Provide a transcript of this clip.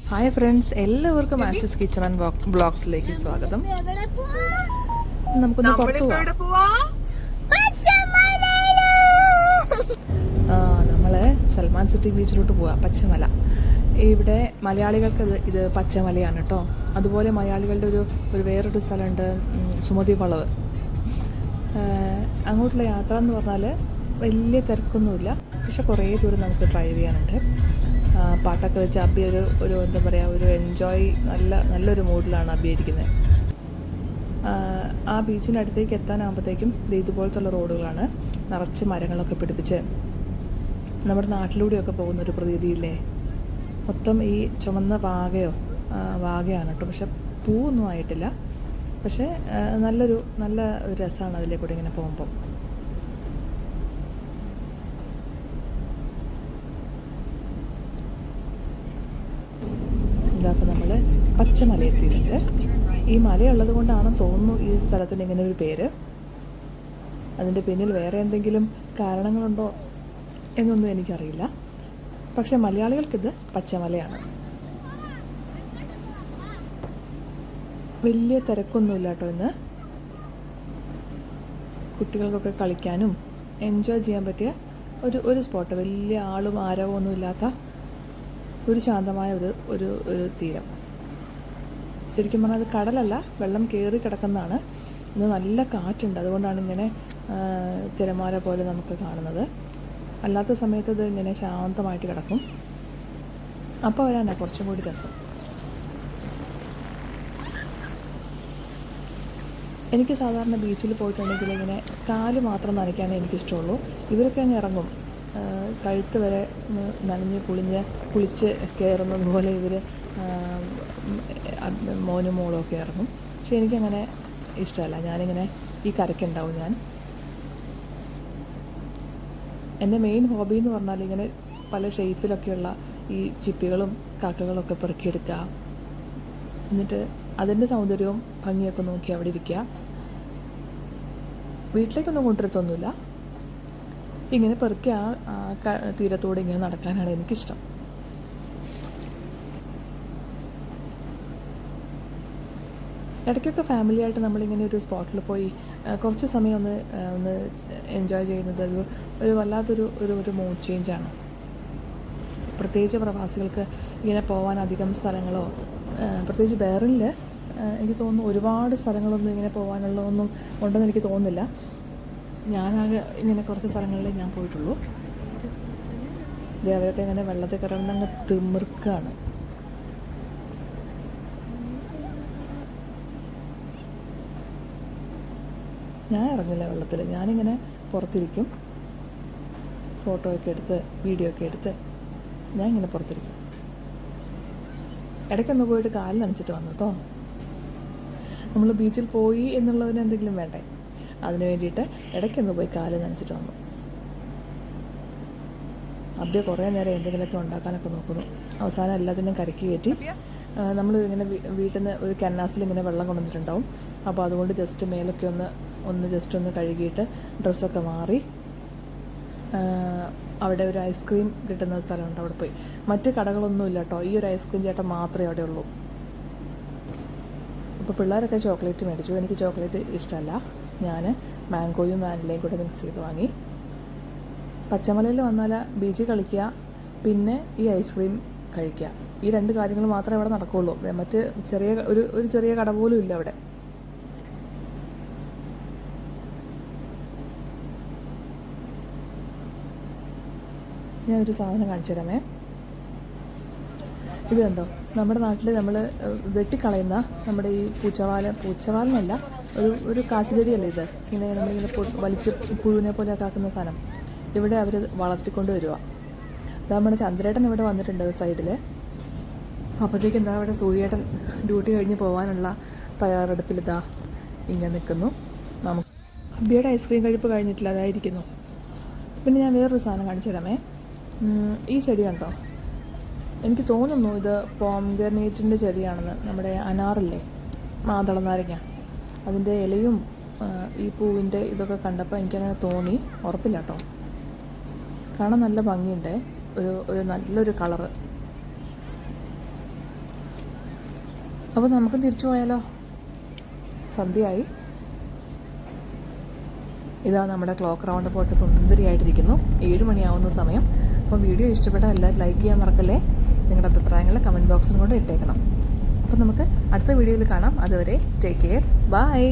Hi friends, എല്ലാവർക്കും access kitchen and ബ്ലോഗ്സിലേക്ക് സ്വാഗതം. നമുക്കൊന്ന് പുറത്തു പോവാം. നമ്മള് സൽമാൻ സിറ്റി ബീച്ചിലോട്ട് പോവാം. പച്ചമല. ഇവിടെ മലയാളികൾക്ക് ഇത് പച്ചമലയാണ് കേട്ടോ. അതുപോലെ മലയാളികളുടെ ഒരു വേറൊരു സ്ഥലമുണ്ട്, സുമതി വളവ്. അങ്ങോട്ടുള്ള യാത്ര എന്ന് പറഞ്ഞാൽ വലിയ തിരക്കൊന്നുമില്ല, പക്ഷെ കുറേ ദൂരം നമുക്ക് ഡ്രൈവ് ചെയ്യാനുണ്ട്. പാട്ടൊക്കെ വെച്ച് അബി ഒരു എന്താ പറയുക, ഒരു എൻജോയ് നല്ലൊരു മൂഡിലാണ് അബി ഇരിക്കുന്നത്. ആ ബീച്ചിൻ്റെ അടുത്തേക്ക് എത്താനാകുമ്പോഴത്തേക്കും ഇതുപോലത്തുള്ള റോഡുകളാണ്, നിറച്ച് മരങ്ങളൊക്കെ പിടിപ്പിച്ച് നമ്മുടെ നാട്ടിലൂടെയൊക്കെ പോകുന്നൊരു പ്രതീതിയില്ലേ. മൊത്തം ഈ ചുമന്ന വാഗയാണ് കേട്ടോ, പക്ഷെ പൂവൊന്നും ആയിട്ടില്ല. പക്ഷേ നല്ല ഒരു രസമാണ് അതിലെ കൂടെ ഇങ്ങനെ പോകുമ്പം. അപ്പോൾ നമ്മൾ പച്ചമല എത്തിയിട്ടുണ്ട്. ഈ മലയുള്ളത് കൊണ്ടാണെന്ന് തോന്നുന്നു ഈ സ്ഥലത്തിന് ഇങ്ങനെ ഒരു പേര്. അതിൻ്റെ പിന്നിൽ വേറെ എന്തെങ്കിലും കാരണങ്ങളുണ്ടോ എന്നൊന്നും എനിക്കറിയില്ല. പക്ഷെ മലയാളികൾക്കിത് പച്ചമലയാണ്. വലിയ തിരക്കൊന്നുമില്ല കേട്ടോ ഇന്ന്. കുട്ടികൾക്കൊക്കെ കളിക്കാനും എൻജോയ് ചെയ്യാൻ പറ്റിയ ഒരു സ്പോട്ട്. വലിയ ആളും ആരവവും ഒന്നും ഇല്ലാത്ത ഒരു ശാന്തമായ ഒരു തീരം. ശരിക്കും പറഞ്ഞാൽ അത് കടലല്ല, വെള്ളം കയറി കിടക്കുന്നതാണ്. ഇന്ന് നല്ല കാറ്റുണ്ട്, അതുകൊണ്ടാണ് ഇങ്ങനെ തിരമാല പോലെ നമുക്ക് കാണുന്നത്. അല്ലാത്ത സമയത്ത് ഇത് ഇങ്ങനെ ശാന്തമായിട്ട് കിടക്കും. അപ്പോൾ വരാനാ കുറച്ചും കൂടി രസം. എനിക്ക് സാധാരണ ബീച്ചിൽ പോയിട്ടുണ്ടെങ്കിൽ ഇങ്ങനെ കാല് മാത്രം നനയ്ക്കാനേ എനിക്കിഷ്ടമുള്ളൂ. ഇവരൊക്കെ അങ്ങ് ഇറങ്ങും, കഴുത്ത് വരെ നനഞ്ഞ് കുളിച്ച് കയറുന്നത് പോലെ ഇവർ മോനും മോളും ഒക്കെ ഇറങ്ങും. പക്ഷെ എനിക്കങ്ങനെ ഇഷ്ടമല്ല. ഞാനിങ്ങനെ ഈ കരയ്ക്കുണ്ടാവും. എൻ്റെ മെയിൻ ഹോബി എന്ന് പറഞ്ഞാൽ ഇങ്ങനെ പല ഷേപ്പിലൊക്കെയുള്ള ഈ ചിപ്പികളും കാക്കകളൊക്കെ പെറുക്കിയെടുക്കുക, എന്നിട്ട് അതിൻ്റെ സൗന്ദര്യവും ഭംഗിയൊക്കെ നോക്കി അവിടെ ഇരിക്കുക. വീട്ടിലേക്കൊന്നും കൊണ്ടുവരത്തൊന്നുമില്ല. ഇങ്ങനെ പെറുക്കി ആ തീരത്തോടെ ഇങ്ങനെ നടക്കാനാണ് എനിക്കിഷ്ടം. ഇടയ്ക്കൊക്കെ ഫാമിലിയായിട്ട് നമ്മളിങ്ങനെ ഒരു സ്പോട്ടിൽ പോയി കുറച്ച് സമയം ഒന്ന് എൻജോയ് ചെയ്യുന്നത് ഒരു വല്ലാത്തൊരു മൂഡ് ചേഞ്ചാണ്. പ്രത്യേകിച്ച് പ്രവാസികൾക്ക് ഇങ്ങനെ പോകാൻ അധികം സ്ഥലങ്ങളോ, പ്രത്യേകിച്ച് ബെഹ്റിനിൽ എനിക്ക് തോന്നുന്നു ഒരുപാട് സ്ഥലങ്ങളൊന്നും ഇങ്ങനെ പോകാനുള്ളതൊന്നും ഉണ്ടെന്ന് എനിക്ക് തോന്നുന്നില്ല. ഞാനാകെ ഇങ്ങനെ കുറച്ച് സ്ഥലങ്ങളിലേ ഞാൻ പോയിട്ടുള്ളൂ. അവരൊക്കെ ഇങ്ങനെ വെള്ളത്തിൽ കിടന്നങ്ങ് തിമിർക്കാണ്. ഞാൻ ഇറങ്ങില്ല വെള്ളത്തിൽ, ഞാനിങ്ങനെ പുറത്തിരിക്കും. ഫോട്ടോ ഒക്കെ എടുത്ത് വീഡിയോ ഒക്കെ എടുത്ത് ഞാൻ ഇങ്ങനെ പുറത്തിരിക്കും. ഇടയ്ക്കൊന്ന് പോയിട്ട് കാല് നനച്ചിട്ട് വന്നു കേട്ടോ. നമ്മൾ ബീച്ചിൽ പോയി എന്നുള്ളതിന് എന്തെങ്കിലും വേണ്ടേ, അതിന് വേണ്ടിയിട്ട് ഇടയ്ക്കൊന്ന് പോയി കാല് നനച്ചിട്ട് വന്നു. അബ്ബിയ കുറേ നേരം എന്തെങ്കിലുമൊക്കെ ഉണ്ടാക്കാനൊക്കെ നോക്കുന്നു. അവസാനം എല്ലാത്തിനും കരക്കി കയറ്റി. നമ്മൾ ഇങ്ങനെ വീട്ടിൽ നിന്ന് ഒരു കന്നാസിൽ ഇങ്ങനെ വെള്ളം കൊണ്ടുവന്നിട്ടുണ്ടാവും. അപ്പോൾ അതുകൊണ്ട് ജസ്റ്റ് മേലൊക്കെ ഒന്ന് കഴുകിയിട്ട് ഡ്രസ്സൊക്കെ മാറി അവിടെ ഒരു ഐസ്ക്രീം കിട്ടുന്ന സ്ഥലമുണ്ട്, അവിടെ പോയി. മറ്റ് കടകളൊന്നുമില്ല കേട്ടോ, ഈ ഒരു ഐസ്ക്രീം ചേട്ടൻ മാത്രമേ അവിടെ ഉള്ളൂ. അപ്പോൾ പിള്ളേരൊക്കെ ചോക്ലേറ്റ് മേടിച്ചു. എനിക്ക് ചോക്ലേറ്റ് ഇഷ്ടമല്ല. ഞാൻ മാംഗോയും വാനിലയും കൂടെ മിക്സ് ചെയ്ത് വാങ്ങി. പച്ചമലയിൽ വന്നാൽ ബീച്ചിൽ കളിക്കുക, പിന്നെ ഈ ഐസ്ക്രീം കഴിക്കുക. ഈ രണ്ട് കാര്യങ്ങൾ മാത്രമേ അവിടെ നടക്കുകയുള്ളൂ. മറ്റ് ഒരു ചെറിയ കട പോലും ഇല്ല അവിടെ. ഞാൻ ഒരു സാധനം കാണിച്ചു തരാമേ. ഇത് കണ്ടോ, നമ്മുടെ നാട്ടിൽ നമ്മൾ വെട്ടിക്കളയുന്ന നമ്മുടെ ഈ പൂച്ചവാലനല്ല, ഒരു കാട്ടുചെടിയല്ലേ ഇത്. ഇങ്ങനെ നമ്മളിങ്ങനെ വലിച്ച് പുഴുവിനെ പോലെയൊക്കെ ആക്കുന്ന സാധനം. ഇവിടെ അവർ വളർത്തിക്കൊണ്ട് വരിക. ഇതാ നമ്മുടെ ചന്ദ്രേട്ടൻ ഇവിടെ വന്നിട്ടുണ്ട് ഒരു സൈഡിൽ. അപ്പോഴത്തേക്ക് എന്താ അവിടെ സൂര്യേട്ടൻ ഡ്യൂട്ടി കഴിഞ്ഞ് പോകാനുള്ള തയ്യാറെടുപ്പിൽ ഇതാ ഇങ്ങനെ നിൽക്കുന്നു. നമുക്ക് അബ്ബിയുടെ ഐസ്ക്രീം കഴിപ്പ് കഴിഞ്ഞിട്ടില്ല, അതായിരിക്കുന്നു. പിന്നെ ഞാൻ വേറൊരു സാധനം കാണിച്ചു തരാമേ. ഈ ചെടി കണ്ടോ, എനിക്ക് തോന്നുന്നു ഇത് പോംഗ്രനേറ്റിൻ്റെ ചെടിയാണെന്ന്. നമ്മുടെ അനാറില്ലേ, മാതള നാരങ്ങ, അതിൻ്റെ ഇലയും ഈ പൂവിൻ്റെ ഇതൊക്കെ കണ്ടപ്പോൾ എനിക്കങ്ങനെ തോന്നി. ഉറപ്പില്ല കേട്ടോ. കാണാൻ നല്ല ഭംഗിയുണ്ട്, ഒരു നല്ലൊരു കളറ്. അപ്പോൾ നമുക്കും തിരിച്ചു പോയാലോ? സന്ധ്യയായി. ഇതാ നമ്മുടെ ക്ലോക്ക് റൗണ്ട് പോയിട്ട് സുന്ദരിയായിട്ടിരിക്കുന്നു. 7 മണിയാവുന്ന സമയം. അപ്പോൾ വീഡിയോ ഇഷ്ടപ്പെട്ടാൽ എല്ലാവരും ലൈക്ക് ചെയ്യാൻ മറക്കല്ലേ. നിങ്ങളുടെ അഭിപ്രായങ്ങൾ കമൻറ്റ് ബോക്സിലും കൊണ്ട് ഇട്ടേക്കണം. അപ്പോൾ നമുക്ക് അടുത്ത വീഡിയോയിൽ കാണാം. അതുവരെ ടേക്ക് കെയർ. ബൈ.